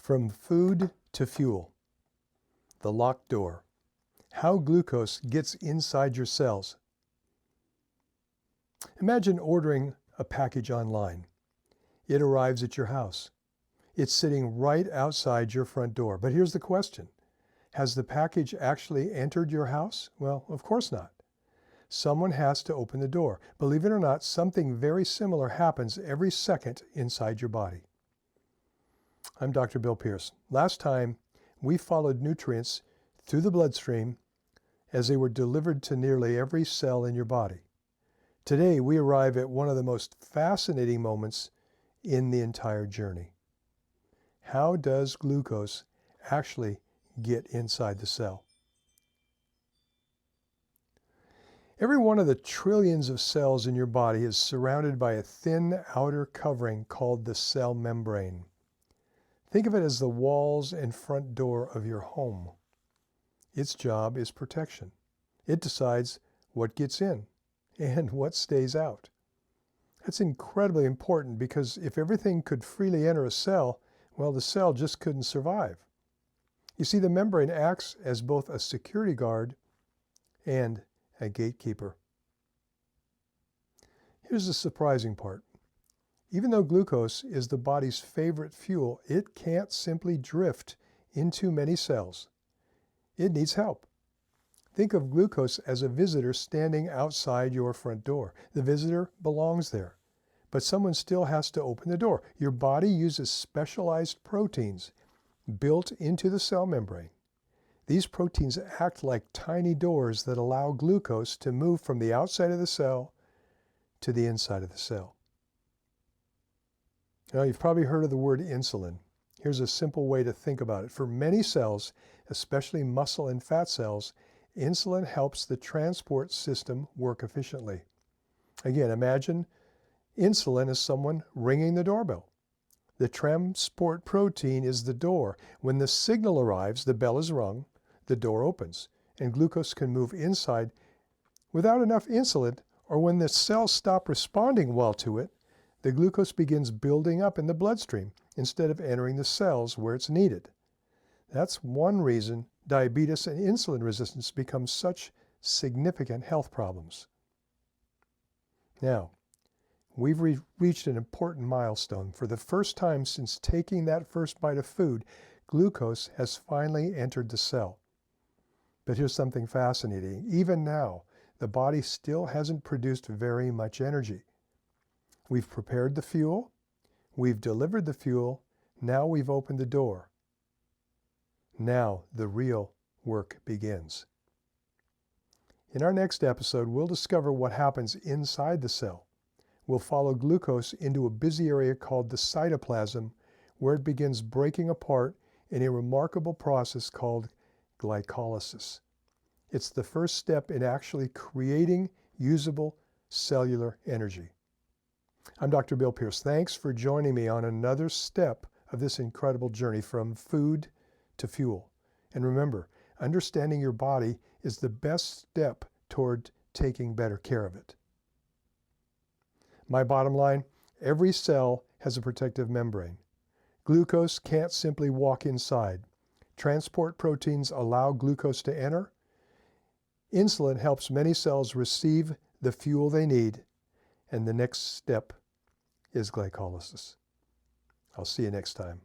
From food to fuel, the locked door, how glucose gets inside your cells. Imagine ordering a package online. It arrives at your house. It's sitting right outside your front door. But here's the question. Has the package actually entered your house? Well, of course not. Someone has to open the door. Believe it or not, something very similar happens every second inside your body. I'm Dr. Bill Pierce. Last time, we followed nutrients through the bloodstream as they were delivered to nearly every cell in your body. Today, we arrive at one of the most fascinating moments in the entire journey. How does glucose actually get inside the cell? Every one of the trillions of cells in your body is surrounded by a thin outer covering called the cell membrane. Think of it as the walls and front door of your home. Its job is protection. It decides what gets in and what stays out. That's incredibly important because if everything could freely enter a cell, well, the cell just couldn't survive. You see, the membrane acts as both a security guard and a gatekeeper. Here's the surprising part. Even though glucose is the body's favorite fuel, it can't simply drift into many cells. It needs help. Think of glucose as a visitor standing outside your front door. The visitor belongs there, but someone still has to open the door. Your body uses specialized proteins built into the cell membrane. These proteins act like tiny doors that allow glucose to move from the outside of the cell to the inside of the cell. Now, you've probably heard of the word insulin. Here's a simple way to think about it. For many cells, especially muscle and fat cells, insulin helps the transport system work efficiently. Again, imagine insulin as someone ringing the doorbell. The transport protein is the door. When the signal arrives, the bell is rung, the door opens, and glucose can move inside without enough insulin, or when the cells stop responding well to it, the glucose begins building up in the bloodstream instead of entering the cells where it's needed. That's one reason diabetes and insulin resistance become such significant health problems. Now, we've reached an important milestone. For the first time since taking that first bite of food, glucose has finally entered the cell. But here's something fascinating. Even now, the body still hasn't produced very much energy. We've prepared the fuel, we've delivered the fuel, now we've opened the door. Now the real work begins. In our next episode, we'll discover what happens inside the cell. We'll follow glucose into a busy area called the cytoplasm, where it begins breaking apart in a remarkable process called glycolysis. It's the first step in actually creating usable cellular energy. I'm Dr. Bill Pierce. Thanks for joining me on another step of this incredible journey from food to fuel. And remember, understanding your body is the best step toward taking better care of it. My bottom line, every cell has a protective membrane. Glucose can't simply walk inside. Transport proteins allow glucose to enter. Insulin helps many cells receive the fuel they need. And the next step is glycolysis. I'll see you next time.